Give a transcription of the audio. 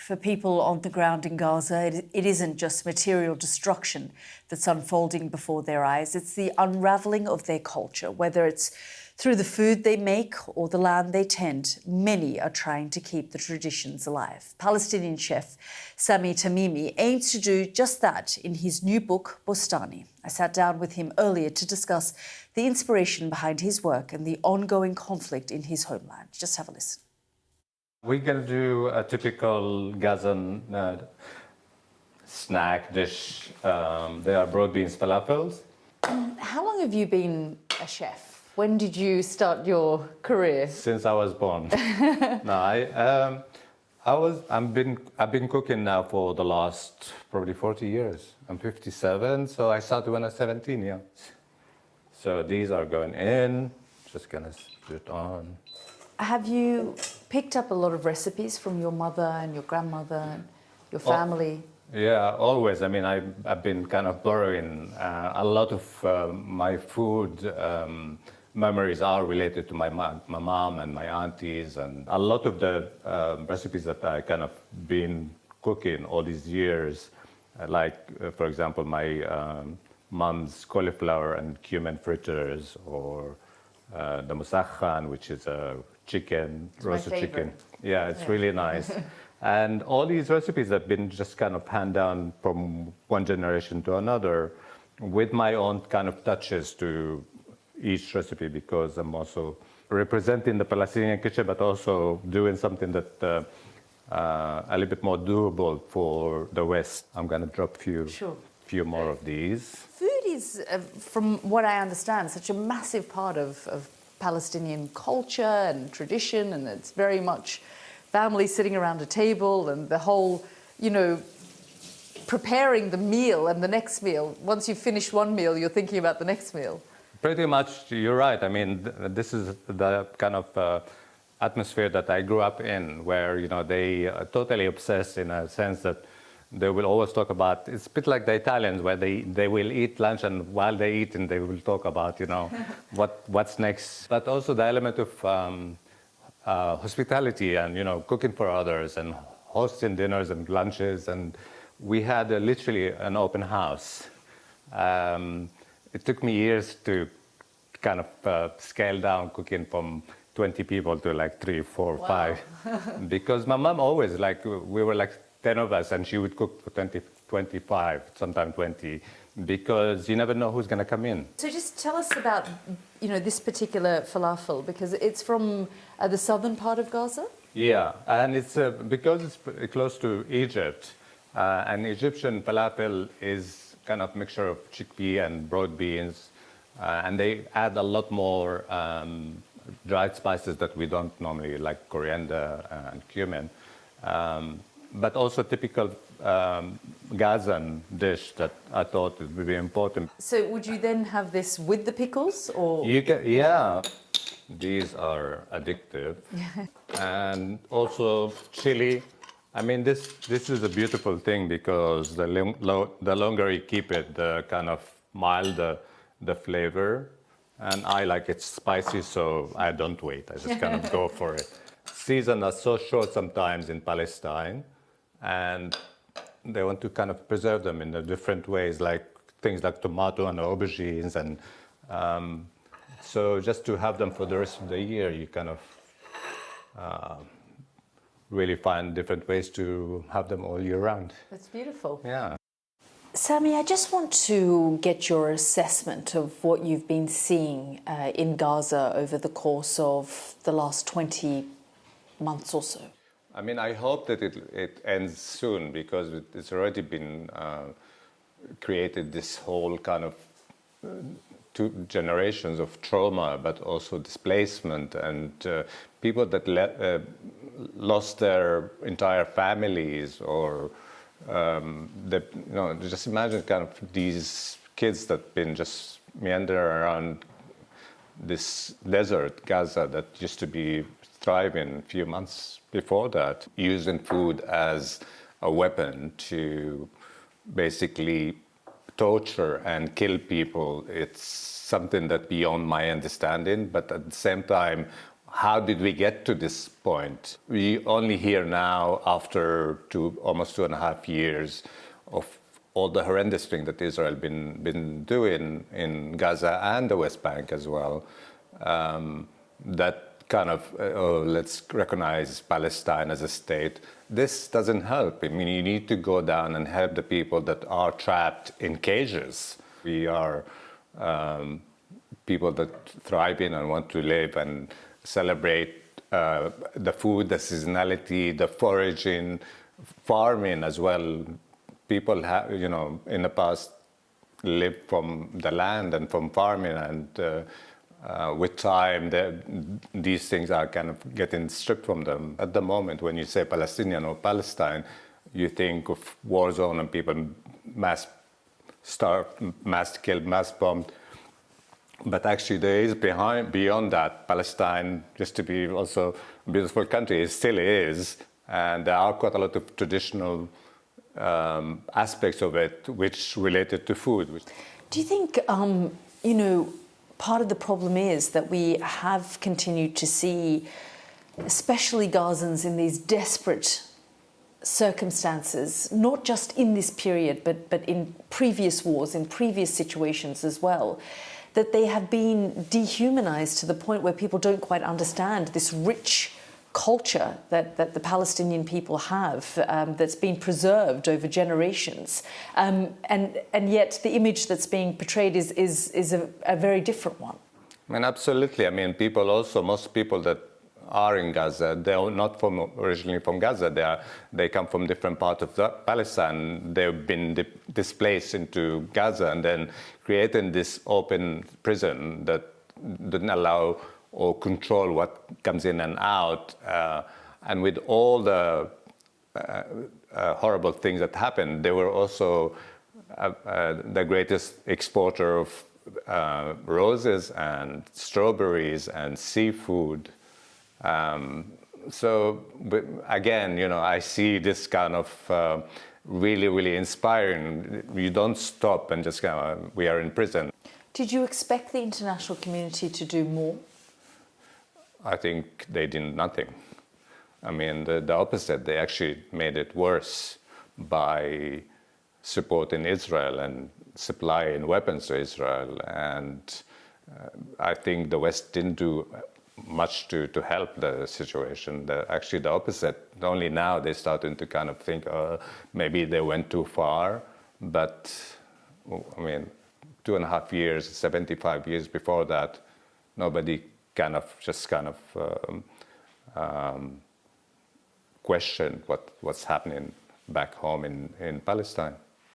For people on the ground in Gaza, it isn't just material destruction that's unfolding before their eyes. It's the unraveling of their culture, whether it's through the food they make or the land they tend. Many are trying to keep the traditions alive. Palestinian chef Sami Tamimi aims to do just that in his new book, Bostani. I sat down with him earlier to discuss the inspiration behind his work and the ongoing conflict in his homeland. Just have a listen. We're going to do a typical Gazan snack dish. They are broad beans falafels. How long have you been a chef? When did you start your career? Since I was born. No, I've been cooking now for the last probably 40 years. I'm 57, so I started when I was 17. Yeah. So these are going in. Just gonna put it on. Have you picked up a lot of recipes from your mother and your grandmother and your family? Yeah, always. I mean, I've been kind of borrowing a lot of my food memories are related to my mom and my aunties, and a lot of the recipes that I kind of been cooking all these years, for example, my mom's cauliflower and cumin fritters, or the musakhan, which is a chicken, roasted chicken. Yeah, it's really nice. And all these recipes have been just kind of handed down from one generation to another with my own kind of touches to each recipe, because I'm also representing the Palestinian kitchen, but also doing something that a little bit more doable for the West. I'm going to drop few more of these. Food is, from what I understand, such a massive part of Palestinian culture and tradition, and it's very much family sitting around a table and the whole, preparing the meal and the next meal. Once you finish one meal, you're thinking about the next meal. Pretty much, you're right. I mean, this is the kind of atmosphere that I grew up in, where, they are totally obsessed in a sense that they will always talk about, it's a bit like the Italians, where they will eat lunch, and while they eat, and they will talk about, what's next. But also the element of hospitality and, cooking for others and hosting dinners and lunches. And we had literally an open house. It took me years to kind of scale down cooking from 20 people to like 3, 4, 5. Because my mom always, we were like 10 of us, and she would cook for 20, 25, sometimes 20, because you never know who's going to come in. So just tell us about, this particular falafel, because it's from the southern part of Gaza? Yeah, and it's because it's close to Egypt, and Egyptian falafel is kind of mixture of chickpea and broad beans, and they add a lot more dried spices that we don't normally, like coriander and cumin. But also typical Gazan dish that I thought would be important. So would you then have this with the pickles, or? Yeah, these are addictive. And also chili. I mean, this is a beautiful thing, because the longer you keep it, the kind of milder the flavor. And I like it spicy, so I don't wait. I just kind of go for it. Seasons are so short sometimes in Palestine, and they want to kind of preserve them in the different ways, like things like tomato and aubergines. And so just to have them for the rest of the year, you kind of really find different ways to have them all year round. That's beautiful. Yeah. Sami, I just want to get your assessment of what you've been seeing in Gaza over the course of the last 20 months or so. I mean, I hope that it ends soon, because it's already been created this whole kind of 2 generations of trauma, but also displacement, and people that lost their entire families, or just imagine kind of these kids that been just meandering around this desert, Gaza, that used to be thriving a few months before that, using food as a weapon to basically torture and kill people. It's something that beyond my understanding, but at the same time, how did we get to this point? We only hear now, after almost 2.5 years of all the horrendous thing that Israel been doing in Gaza and the West Bank as well, that kind of, let's recognize Palestine as a state. This doesn't help. I mean, you need to go down and help the people that are trapped in cages. We are people that thrive in and want to live and celebrate the food, the seasonality, the foraging, farming as well. People have, in the past lived from the land and from farming, and with time, these things are kind of getting stripped from them. At the moment, when you say Palestinian or Palestine, you think of war zone and people mass starved, mass killed, mass bombed. But actually, there is beyond that, Palestine, just to be also a beautiful country, it still is, and there are quite a lot of traditional aspects of it which related to food. Do you think, part of the problem is that we have continued to see, especially Gazans, in these desperate circumstances, not just in this period, but in previous wars, in previous situations as well, that they have been dehumanized to the point where people don't quite understand this rich culture that the Palestinian people have, that's been preserved over generations, and yet the image that's being portrayed is a very different one. I mean, absolutely. I mean, most people that are in Gaza, they're not originally from Gaza. They come from different parts of Palestine. They've been displaced into Gaza and then creating this open prison that didn't allow or control what comes in and out. And with all the horrible things that happened, they were also the greatest exporter of roses and strawberries and seafood. So again, I see this kind of really, really inspiring. You don't stop and just we are in prison. Did you expect the international community to do more? I think they did nothing. I mean, the opposite. They actually made it worse by supporting Israel and supplying weapons to Israel. And I think the West didn't do much to help the situation. Actually, the opposite. Only now they're starting to kind of think, maybe they went too far. But, I mean, 2.5 years, 75 years before that, nobody questioned what's happening back home in Palestine.